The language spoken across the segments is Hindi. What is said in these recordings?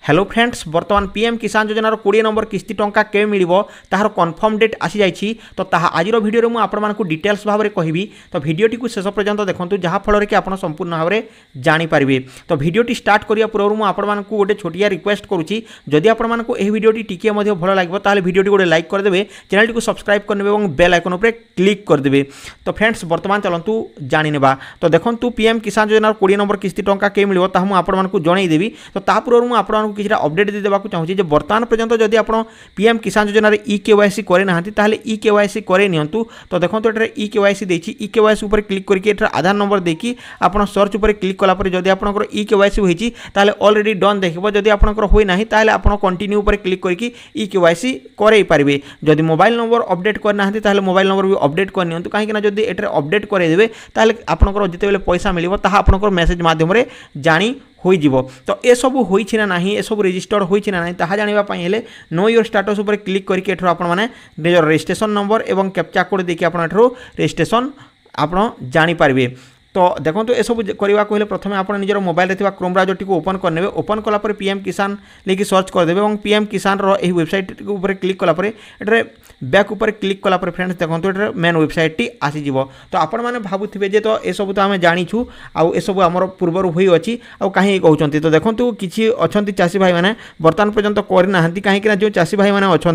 हेलो फ्रेंड्स बर्तमान पीएम किसान योजनार 20 नंबर किस्ती टंका के मिलिबो ताहार कन्फर्म डेट आसी जाइछि। तो ताहा आजिर वीडियो मु आपण मानकु डिटेल्स भाबरे कहिबी। तो वीडियोटी को शेष पर्यंत देखंतु जहा फल कि आपण संपूर्ण भाबरे जानि पारिबे। तो वीडियोटी स्टार्ट करिया पूर्व मु आपण मानकु गोटे छोटिया रिक्वेस्ट करूछि, जदि आपण मानकु एही वीडियोटी टिके मध्ये भलो लागबो ताले वीडियोटी गोटे लाइक कर देबे, चैनल को सब्सक्राइब करनेबे और बेल आइकन ऊपर क्लिक कर देबे। तो फ्रेंड्स बर्तमान चलंतु जानि नेबा। तो देखंतु पीएम किसान योजनार 20 नंबर किस्ती टंका के मिलिबो ताहा मु आपण मानकु जणाई देबी। तो ता पूर्व मु आपण मानकु किछटा अपडेट दे देबाकु चाहूछि जे वर्तमान पर्यंत जदि आपण पीएम किसान योजनार ई केवाईसी करे नाहंती ताहले ई केवाईसी करे नियंतु। तो देखंतु एटरे ई केवाईसी देछि, ई केवाईसी ऊपर क्लिक करके एटरे आधार नंबर देकी आपण सर्च ऊपर क्लिक कला पर जदि आपनकर ई केवाईसी होईछि ताहले ऑलरेडी डन देखिबो। जदि आपनकर होई नाही ताहले आपण कंटिन्यू ऊपर क्लिक करके ई केवाईसी करेई पारिबे। जदि मोबाइल नंबर अपडेट कर नाहंती ताहले मोबाइल नंबर भी अपडेट कर नियंतु, काहे कि ना जदि एटरे अपडेट करे देबे ताहले आपनकर जते बेले पैसा मिलिबो ताहा आपनकर मेसेज माध्यम रे जानी होई जीवो। तो ए सब होईछि ना नाही, ए सब रजिस्टर्ड होईछि ना नाही ताहा जानिबा पई हेले नो योर स्टेटस ऊपर क्लिक करके एठरो आपण माने निजर रजिस्ट्रेशन नंबर एवं कैप्चा कोड देके आपण एठरो रजिस्ट्रेशन आपण जानि पारिबे। तो देखो ए सब करने को प्रथम आप निजर मोबाइल रे क्रोम ब्राउजर टी ओपन करने, ओपन कलापर पीएम किसान लेकिन सर्च करदे और पीएम किसान वेबसाइट ऊपर क्लिक कलापर एटे बैक ऊपर क्लिक कलापर फ्रेंड्स देखो ये मेन वेबसाइट टी आसीज। तो आपण मैंने भावुवे जे तो ये सब तो आम जाचु आउ सब आम पूर्वर हुई अच्छी आउ कहीं कहते। तो देखो किसी अच्छा चाषी भाई मैंने बर्तमान पर्यंत करना कहीं जो चाषी भाई मैंने अच्छा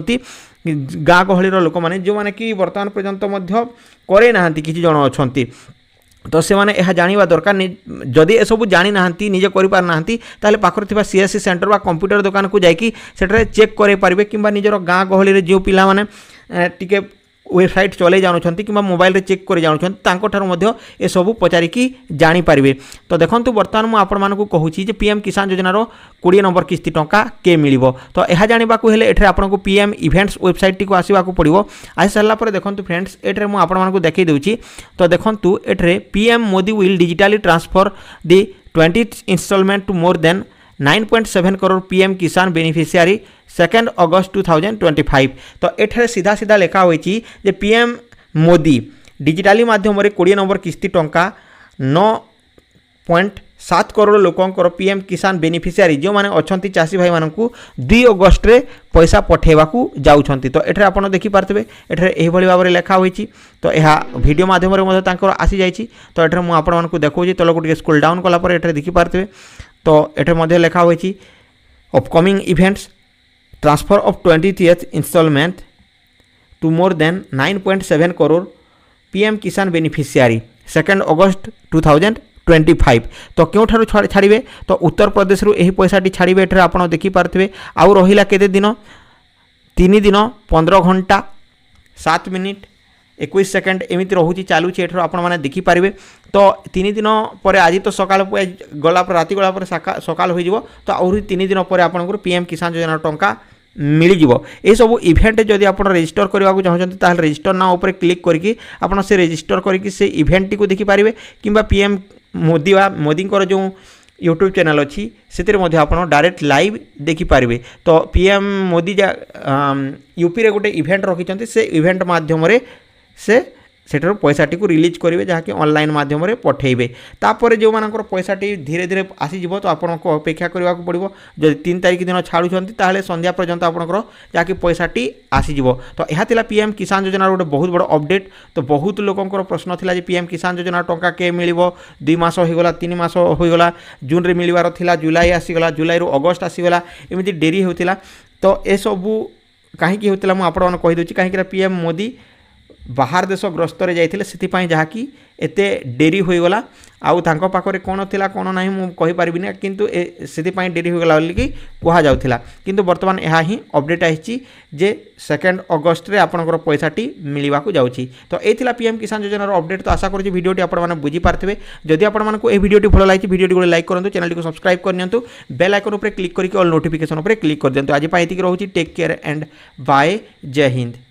गाँ गहली लोक मैंने जो मैंने कि बर्तमान पर्यंत करे ना किसी जन अच्छा तो से माने यह जानिबा दरकार। जदि ए सब जानी नाहंती निजे करि पार नाहंती ताले पाखर थिबा सीएससी सेंटर बा कंप्यूटर दुकान को जाइकी सेठरे चेक करे पारिबे, किंबा निजर गाँ गहली रे जो पिला माने टिके वेबसाइट चले जानुछंती किंबा मोबाइल रे चेक करे जानुछंती तांको ठारो मध्ये ए सब पचारिकी जानि पारिबे। तो देखंतु बर्तमान मु आपण मानकु कहूची जे पीएम किसान योजनार 20 नंबर किस्ती टंका के मिलिबो। तो यह जानिबाकु हेले एठरे आपनकु पीएम इवेंट्स वेबसाइट टी को आसीबाकु पड़िबो। आइ सरला पर देखंतु फ्रेंड्स एठरे मु आपण मानकु देखै देउची। तो देखंतु एठरे PM Modi will digitally transfer the 20th instalment to more than 9.7 crore PM Kisan beneficiary 2 August 2025। तो एठरे सीधा सीधा लिखा होईची जे पीएम मोदी डिजिटली माध्यम रे 20 नंबर किस्ती टंका 9.7 करोड़ लोकंकर पीएम किसान बेनिफिशियरी जो माने अछंती चाषी भाई मानकु 2 अगस्त रे पैसा पठेबाकू जाउछंती। तो एठरे आपण देखि पारतबे एठरे एही भली भाबरे लेखा होईची। तो यह वीडियो माध्यम रे मध्ये तांकर आसी जाईची। तो एठरे मु आपण मानकु देखौची तलकु टिके स्क्रॉल डाउन कला पर एठरे देखि पारतबे। तो एठरे मध्ये लेखा होईची upcoming events transfer of 20th instalment to more than 9.7 crore PM Kisan beneficiary 2 August 2025। तो क्यों ठारू छाड़िबे तो उत्तर प्रदेश रु एही पैसाटी छाड़िबे। एठरे आपण देखि पारथिबे आउ रहिला केते दिन 3 दिन 15 घंटा 7 मिनिट 21 सेकेंड एमती रोचे चलुची एठर आपण मैंने देखिपारे। तो 3 दिन पर आज तो सकाल गला राति गला सकाल हो तो आहरी 3 दिन पर आपन पीएम किसान योजना टंका मिल जाव। ये सब इवेंट जदि आप रजिस्टर करने चाहते ताहले रजिस्टर ना ऊपर क्लिक करके आपन से रजिस्टर करके से इवेंट को देखिपारे, किंबा पीएम मोदी वा मोदींकर जो यूट्यूब चैनल अच्छी से डायरेक्ट लाइव देखिपारे। तो पीएम मोदी यूपी रे गोटे इवेंट रखी से इवेंट माध्यम से सेटर पैसाटी को रिलीज करेंगे जहाँकि ऑनलाइन माध्यम रे पठेबे। तापर जो मानकर पैसाटी धीरे धीरे आसीजिवो तो आपको अपेक्षा करने को पड़ो। जब 3 तारिख दिन छाड़ुंट ताहले संध्या पर्यंत आपंकर जहाँकि पैसाटी आसीजिवो। तो यह थिला पीएम किसान योजना गोटे बहुत बड़ अपडेट। तो बहुत लोकंकर प्रश्न थिला जे पीएम किसान योजना टंका के मिलिबो 2 मास होगला 3 मास होगला जून रे मिलबार थिला जुलाई आसीगला जुलाई रु अगस्त आसीगला एमती डेरी होतिला। तो ए सबू कहीं होतिला मु आपण कहि दोछि कहीं पीएम मोदी बाहर देश ग्रस्तर जाइथिले सेतिपाई जहाँकि एते डेरी होईगला आउ तांको पाखरे कोन थिला कोन नाही मु कहि पारिबिनी, किंतु सेतिपाई डेरी होईगला बोली कि कुहा जाउथिला। किंतु वर्तमान यह ही अपडेट आइछि जे 2 अगस्त रे आपनकर पैसाटी मिलिबा को जाउछि। तो ए थिला पीएम किसान योजनार अपडेट। तो आशा करूछि वीडियोटी आपण माने बुझी पारथिबे। जदि आपण मानकु ए वीडियोटी भलो लागिछि वीडियोटी को लाइक करंतु, चैनल को सब्सक्राइब करनियंतु, बेल आइकन ऊपर क्लिक करके ऑल नोटिफिकेशन ऊपर क्लिक कर दियंतु। आज पाई एतिक रहउछि टेक केयर एंड बाय, जय हिंद।